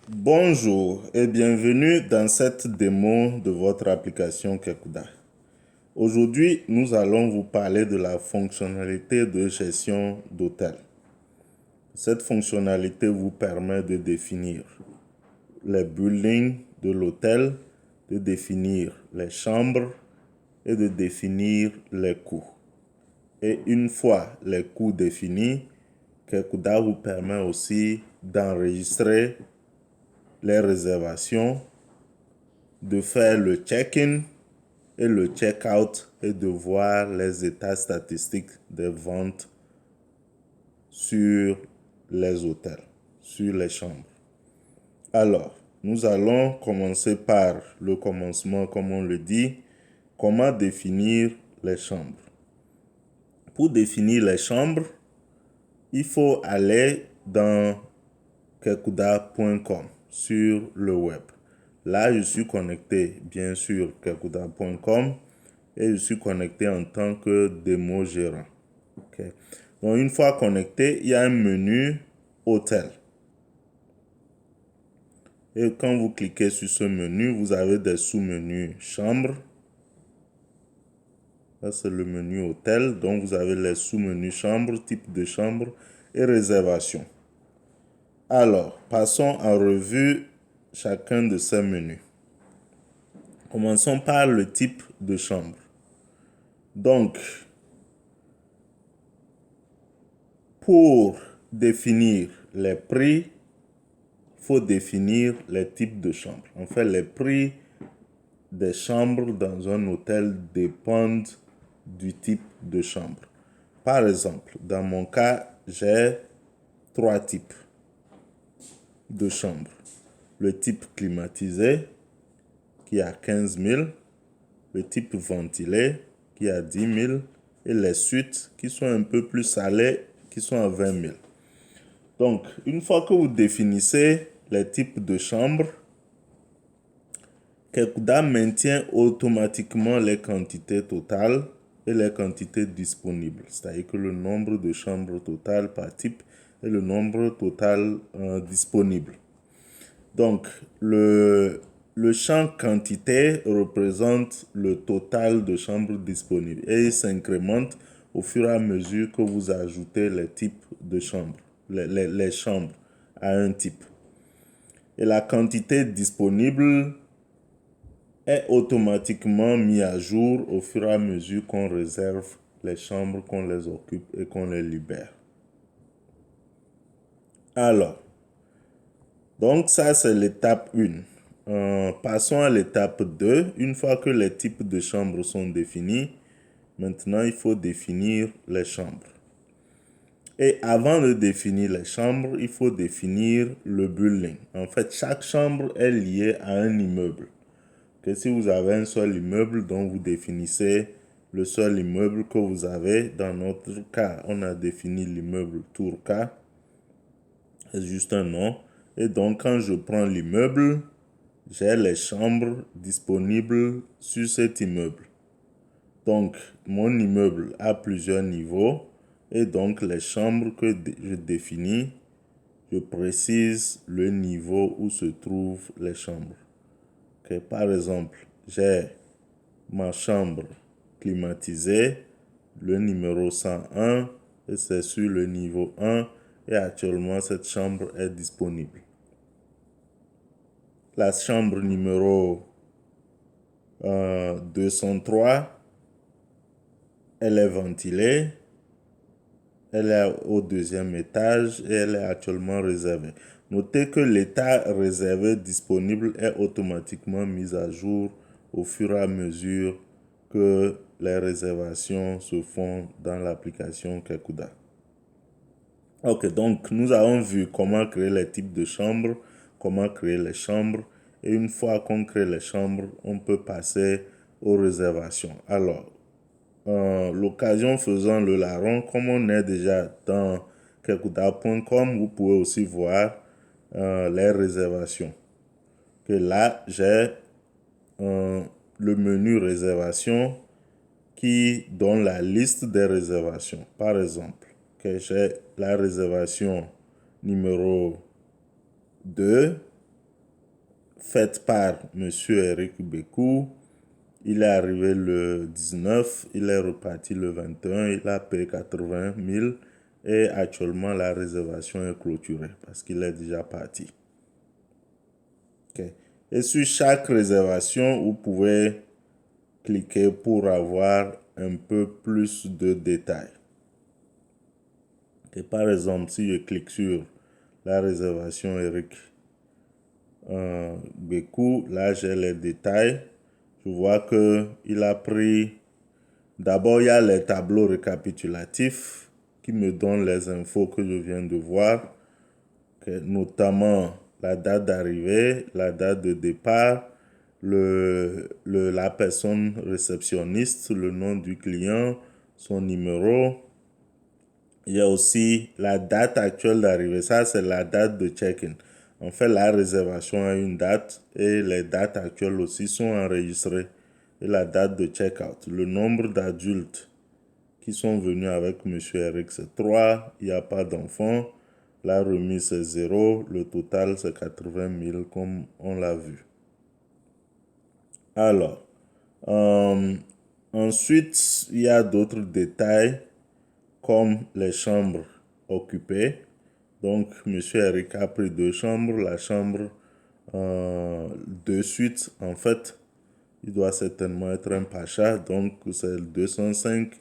Bonjour et bienvenue dans cette démo de votre application Kekuda. Aujourd'hui, nous allons vous parler de la fonctionnalité de gestion d'hôtel. Cette fonctionnalité vous permet de définir les buildings de l'hôtel, de définir les chambres et de définir les coûts. Et une fois les coûts définis, Kekuda vous permet aussi d'enregistrer les réservations, de faire le check-in et le check-out et de voir les états statistiques des ventes sur les hôtels, sur les chambres. Alors, nous allons commencer par le commencement, comme on le dit. Comment définir les chambres? Pour définir les chambres, il faut aller dans kekuda.com sur le web. Là, je suis connecté, bien sûr, kekuda.com et je suis connecté en tant que démo gérant. Okay. Donc, une fois connecté, il y a un menu hôtel. Et quand vous cliquez sur ce menu, vous avez des sous-menus chambre. Là, c'est le menu hôtel. Donc, vous avez les sous-menus chambre, type de chambre et réservation. Alors, passons en revue chacun de ces menus. Commençons par le type de chambre. Donc, pour définir les prix, il faut définir les types de chambres. En fait, les prix des chambres dans un hôtel dépendent du type de chambre. Par exemple, dans mon cas, j'ai 3 types de chambres. Le type climatisé, qui est à 15 000, le type ventilé, qui est à 10 000, et les suites, qui sont un peu plus salées, qui sont à 20 000. Donc, une fois que vous définissez les types de chambres, Kekuda maintient automatiquement les quantités totales et les quantités disponibles. C'est-à-dire que le nombre de chambres totales par type et le nombre total disponible. Donc, le champ quantité représente le total de chambres disponibles et il s'incrémente au fur et à mesure que vous ajoutez les types de chambres, les chambres à un type. Et la quantité disponible est automatiquement mise à jour au fur et à mesure qu'on réserve les chambres, qu'on les occupe et qu'on les libère. Alors, donc ça c'est l'étape 1. Passons à l'étape 2. Une fois que les types de chambres sont définis, maintenant il faut définir les chambres. Et avant de définir les chambres, il faut définir le building. En fait, chaque chambre est liée à un immeuble. Que si vous avez un seul immeuble, donc vous définissez le seul immeuble que vous avez. Dans notre cas, on a défini l'immeuble Tour K. C'est juste un nom. Et donc, quand je prends l'immeuble, j'ai les chambres disponibles sur cet immeuble. Donc, mon immeuble a plusieurs niveaux. Et donc, les chambres que je définis, je précise le niveau où se trouvent les chambres. Okay. Par exemple, j'ai ma chambre climatisée, le numéro 101, et c'est sur le niveau 1. Et actuellement, cette chambre est disponible. La chambre numéro 203, elle est ventilée. Elle est au deuxième étage et elle est actuellement réservée. Notez que l'état réservé disponible est automatiquement mis à jour au fur et à mesure que les réservations se font dans l'application Kekuda. Ok, donc nous avons vu comment créer les types de chambres, comment créer les chambres. Et une fois qu'on crée les chambres, on peut passer aux réservations. Alors, l'occasion faisant le larron, comme on est déjà dans kekuda.com, vous pouvez aussi voir les réservations. Que là, j'ai le menu réservation qui donne la liste des réservations. Par exemple, que j'ai la réservation numéro 2 faite par Monsieur Eric Bekou. Il est arrivé le 19, il est reparti le 21, il a payé 80 000 et actuellement la réservation est clôturée parce qu'il est déjà parti. Okay. Et sur chaque réservation, vous pouvez cliquer pour avoir un peu plus de détails. Et par exemple, si je clique sur la réservation Eric Bekou, là j'ai les détails. Je vois que il a pris. D'abord, il y a les tableaux récapitulatifs qui me donnent les infos que je viens de voir, notamment la date d'arrivée, la date de départ, la personne réceptionniste, le nom du client, son numéro. Il y a aussi la date actuelle d'arrivée. Ça, c'est la date de check-in. En fait, la réservation a une date et les dates actuelles aussi sont enregistrées. Et la date de check-out. Le nombre d'adultes qui sont venus avec M. Eric, c'est 3. Il n'y a pas d'enfants. La remise, c'est 0. Le total, c'est 80 000 comme on l'a vu. Alors, ensuite, il y a d'autres détails comme les chambres occupées. Donc, M. Eric a pris 2 chambres. La chambre de suite, en fait, il doit certainement être un pacha. Donc, c'est 205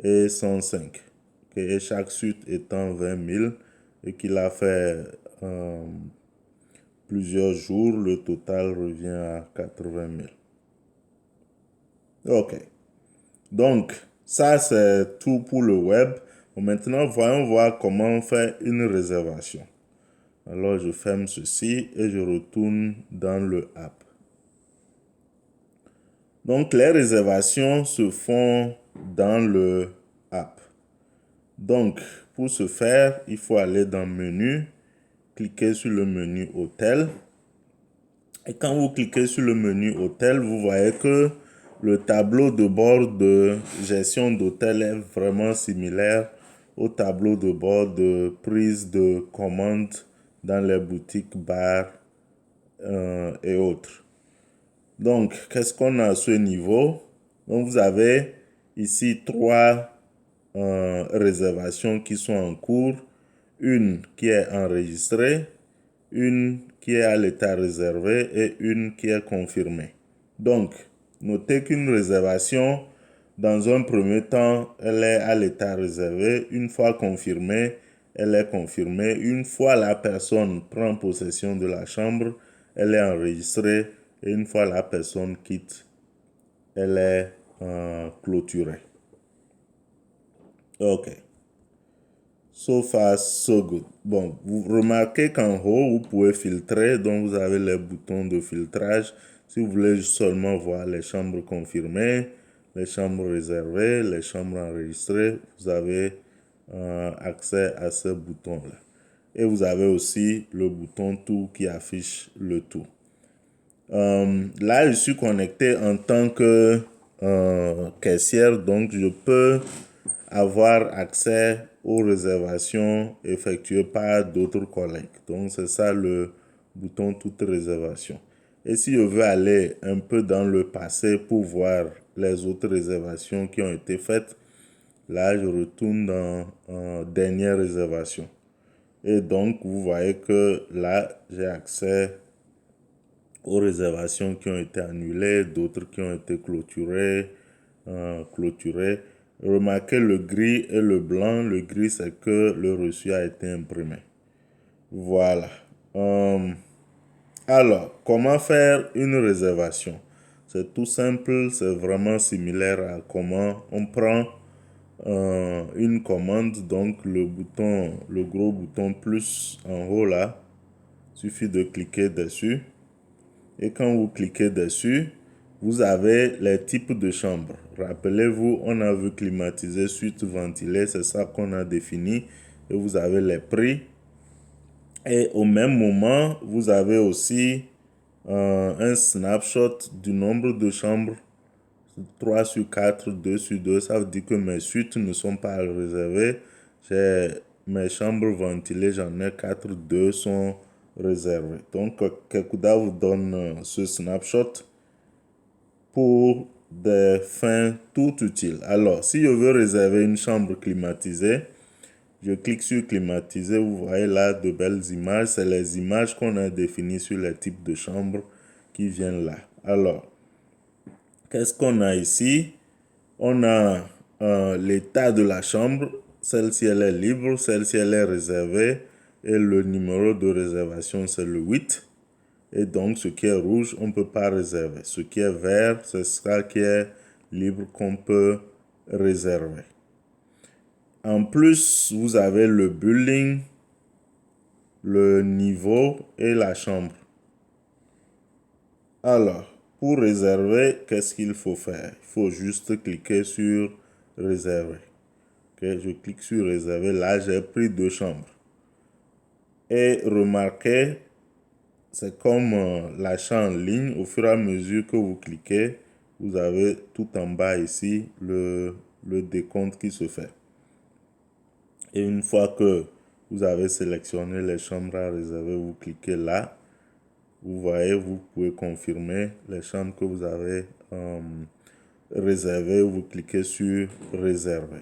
et 105. Okay, et chaque suite étant 20 000 et qu'il a fait plusieurs jours, le total revient à 80 000. Ok. Donc, ça, c'est tout pour le web. Maintenant, voyons voir comment on fait une réservation. Alors, je ferme ceci et je retourne dans le app. Donc, les réservations se font dans le app. Donc, pour ce faire, il faut aller dans Menu, cliquer sur le menu Hôtel. Et quand vous cliquez sur le menu Hôtel, vous voyez que le tableau de bord de gestion d'hôtel est vraiment similaire au tableau de bord de prise de commande dans les boutiques, bars et autres. Donc, qu'est-ce qu'on a à ce niveau? Donc, vous avez ici 3 réservations qui sont en cours. Une qui est enregistrée, une qui est à l'état réservé et une qui est confirmée. Donc, notez qu'une réservation, dans un premier temps, elle est à l'état réservé. Une fois confirmée, elle est confirmée. Une fois la personne prend possession de la chambre, elle est enregistrée. Et une fois la personne quitte, elle est clôturée. Ok. So far, so good. Bon, vous remarquez qu'en haut, vous pouvez filtrer. Donc, vous avez les boutons de filtrage. Si vous voulez seulement voir les chambres confirmées, les chambres réservées, les chambres enregistrées, vous avez accès à ce bouton-là. Et vous avez aussi le bouton tout qui affiche le tout. Là, je suis connecté en tant que caissière, donc je peux avoir accès aux réservations effectuées par d'autres collègues. Donc, c'est ça le bouton toute réservation. Et si je veux aller un peu dans le passé pour voir les autres réservations qui ont été faites, là, je retourne dans dernière réservation. Et donc, vous voyez que là, j'ai accès aux réservations qui ont été annulées, d'autres qui ont été clôturées. Remarquez le gris et le blanc. Le gris, c'est que le reçu a été imprimé. Voilà. Alors, comment faire une réservation? C'est tout simple, c'est vraiment similaire à comment on prend une commande. Donc, le gros bouton plus en haut là, suffit de cliquer dessus. Et quand vous cliquez dessus, vous avez les types de chambres. Rappelez-vous, on a vu climatisé, suite ventilée, c'est ça qu'on a défini. Et vous avez les prix. Et au même moment, vous avez aussi un snapshot du nombre de chambres. 3 sur 4, 2 sur 2. Ça veut dire que mes suites ne sont pas réservées. J'ai mes chambres ventilées, j'en ai 4, 2 sont réservé. Donc, Kekuda vous donne ce snapshot pour des fins tout utiles. Alors, si je veux réserver une chambre climatisée, je clique sur climatiser. Vous voyez là de belles images. C'est les images qu'on a définies sur les types de chambres qui viennent là. Alors, qu'est-ce qu'on a ici? On a l'état de la chambre. Celle-ci, elle est libre. Celle-ci, elle est réservée. Et le numéro de réservation, c'est le 8. Et donc, ce qui est rouge, on ne peut pas réserver. Ce qui est vert, c'est ça qui est libre qu'on peut réserver. En plus, vous avez le building, le niveau et la chambre. Alors, pour réserver, qu'est-ce qu'il faut faire? Il faut juste cliquer sur réserver. Okay, je clique sur réserver. Là, j'ai pris 2 chambres. Et remarquez, c'est comme l'achat en ligne. Au fur et à mesure que vous cliquez, vous avez tout en bas ici le décompte qui se fait. Et une fois que vous avez sélectionné les chambres à réserver, vous cliquez là. Vous voyez, vous pouvez confirmer les chambres que vous avez réservées. Vous cliquez sur réserver.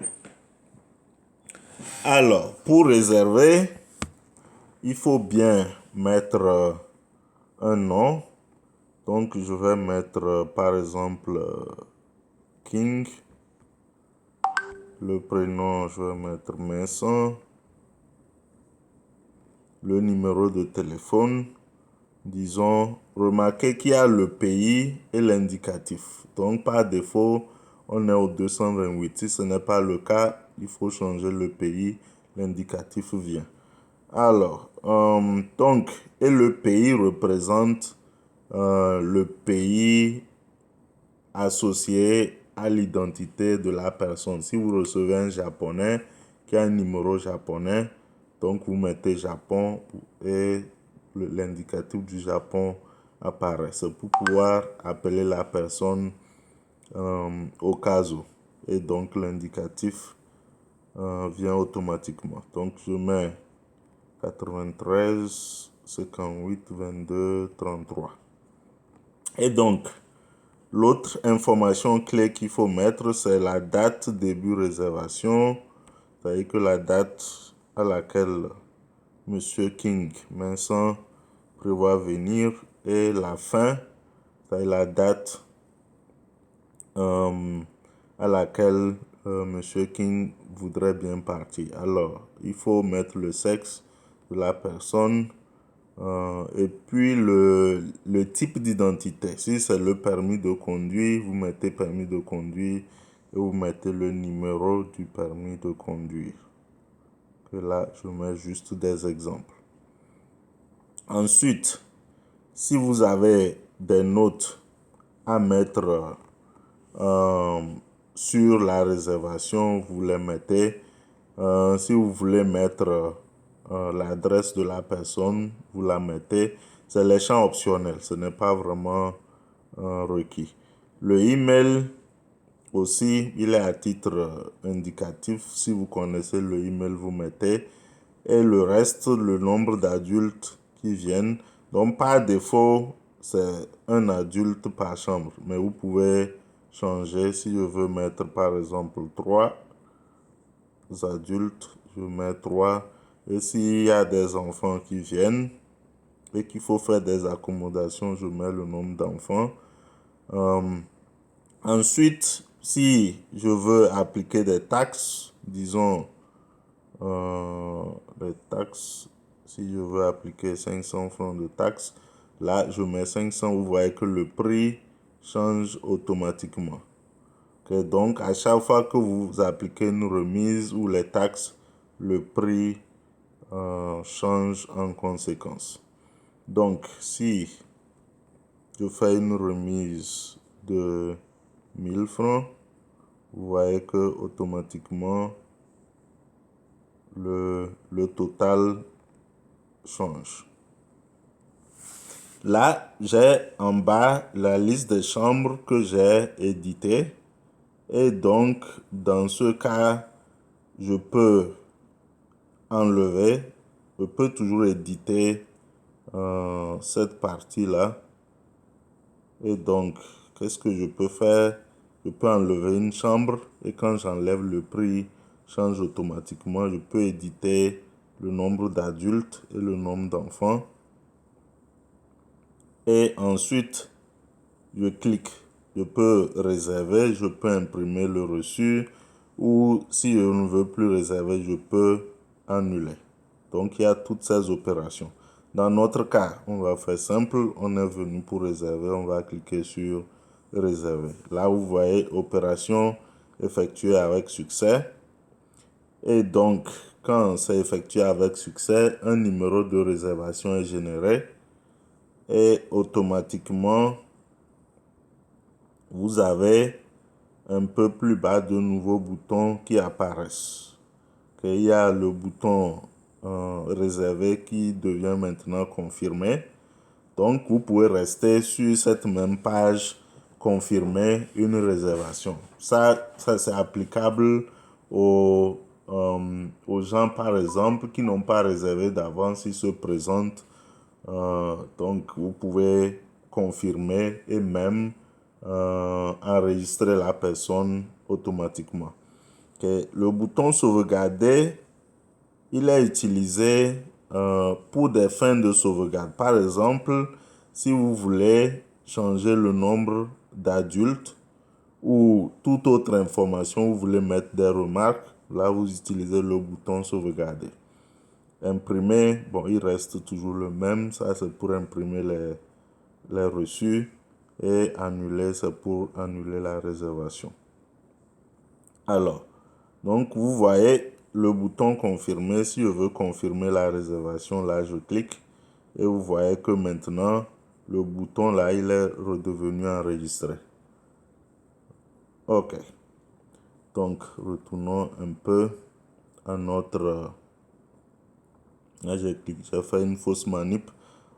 Alors, pour réserver, il faut bien mettre un nom. Donc, je vais mettre par exemple King. Le prénom, je vais mettre Mason. Le numéro de téléphone, disons, remarquez qu'il y a le pays et l'indicatif. Donc, par défaut, on est au 228. Si ce n'est pas le cas, il faut changer le pays. L'indicatif vient. Alors, donc, et le pays représente le pays associé à l'identité de la personne. Si vous recevez un japonais qui a un numéro japonais, donc vous mettez Japon et l'indicatif du Japon apparaît. C'est pour pouvoir appeler la personne au cas où. Et donc l'indicatif vient automatiquement. Donc je mets 93 58 22 33. Et donc, l'autre information clé qu'il faut mettre, c'est la date début réservation. C'est-à-dire que la date à laquelle M. King Vincent prévoit venir et la fin, c'est-à-dire la date à laquelle M. King voudrait bien partir. Alors, il faut mettre le sexe de la personne et puis le type d'identité. Si c'est le permis de conduire, vous mettez permis de conduire et vous mettez le numéro du permis de conduire. Que là, je mets juste des exemples. Ensuite, si vous avez des notes à mettre sur la réservation, vous les mettez. Si vous voulez mettre l'adresse de la personne, vous la mettez. C'est les champs optionnels, ce n'est pas vraiment requis. Le email aussi, il est à titre indicatif. Si vous connaissez le email, vous mettez. Et le reste, le nombre d'adultes qui viennent. Donc, par défaut, c'est un adulte par chambre. Mais vous pouvez changer. Si je veux mettre, par exemple, 3 adultes, je mets 3. Et s'il y a des enfants qui viennent et qu'il faut faire des accommodations, je mets le nombre d'enfants. Ensuite, si je veux appliquer des taxes, disons, les taxes, si je veux appliquer 500 francs de taxes, là, je mets 500. Vous voyez que le prix change automatiquement. Okay, donc, à chaque fois que vous appliquez une remise ou les taxes, le prix change en conséquence. Donc, si je fais une remise de 1000 francs, vous voyez que automatiquement le total change. Là, j'ai en bas la liste des chambres que j'ai éditées. Et donc, dans ce cas, je peux enlever, je peux toujours éditer cette partie-là. Et donc, qu'est-ce que je peux faire? Je peux enlever une chambre et quand j'enlève, le prix change automatiquement. Je peux éditer le nombre d'adultes et le nombre d'enfants. Et ensuite, je clique. Je peux réserver, je peux imprimer le reçu ou si je ne veux plus réserver, je peux annuler. Donc, il y a toutes ces opérations. Dans notre cas, on va faire simple. On est venu pour réserver. On va cliquer sur réserver. Là, vous voyez opération effectuée avec succès. Et donc, quand c'est effectué avec succès, un numéro de réservation est généré. Et automatiquement, vous avez un peu plus bas de nouveaux boutons qui apparaissent. Il y a le bouton réservé qui devient maintenant confirmé. Donc, vous pouvez rester sur cette même page, confirmer une réservation. Ça c'est applicable aux gens, par exemple, qui n'ont pas réservé d'avance, ils se présentent. Donc, vous pouvez confirmer et même enregistrer la personne automatiquement. Le bouton sauvegarder, il est utilisé pour des fins de sauvegarde. Par exemple, si vous voulez changer le nombre d'adultes ou toute autre information, vous voulez mettre des remarques, là vous utilisez le bouton sauvegarder. Imprimer, bon, il reste toujours le même. Ça, c'est pour imprimer les reçus. Et annuler, c'est pour annuler la réservation. Alors, donc vous voyez le bouton confirmer. Si je veux confirmer la réservation, là, je clique. Et vous voyez que maintenant, le bouton là, il est redevenu enregistré. OK. Donc, retournons un peu à notre... Là, j'ai fait une fausse manip.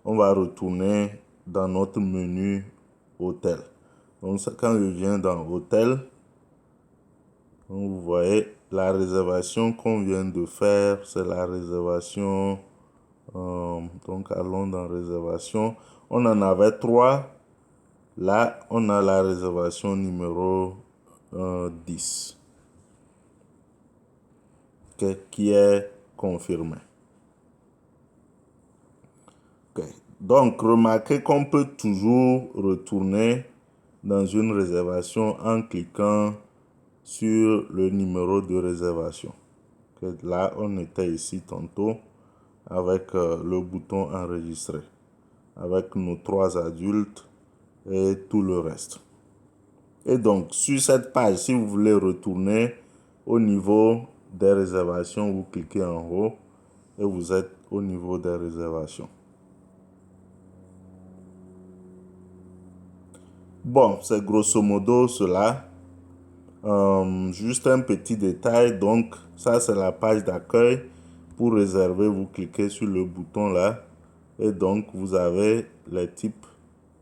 On va retourner dans notre menu hôtel. Donc, quand je viens dans hôtel, vous voyez la réservation qu'on vient de faire. C'est la réservation. Donc, allons dans réservation. On en avait 3. Là, on a la réservation numéro 10 qui est confirmée. Okay. Donc, remarquez qu'on peut toujours retourner dans une réservation en cliquant sur le numéro de réservation. Okay. Là, on était ici tantôt avec le bouton enregistrer, avec nos 3 adultes et tout le reste. Et donc, sur cette page, si vous voulez retourner au niveau des réservations, vous cliquez en haut et vous êtes au niveau des réservations. Bon, c'est grosso modo cela. Juste un petit détail. Donc, ça, c'est la page d'accueil. Pour réserver, vous cliquez sur le bouton là. Et donc, vous avez les types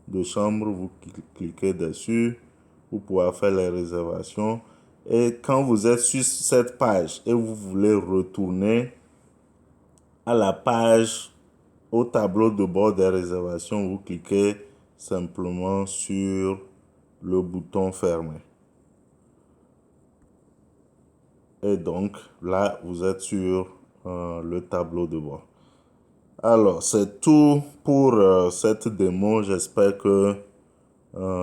de chambres. Vous cliquez dessus. Vous pouvez faire les réservations. Et quand vous êtes sur cette page et vous voulez retourner à la page, au tableau de bord des réservations, vous cliquez simplement sur le bouton fermer. Et donc, là, vous êtes sur le tableau de bord. Alors, c'est tout pour cette démo. J'espère que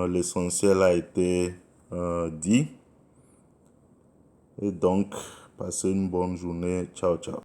l'essentiel a été dit. Et donc, passez une bonne journée. Ciao, ciao.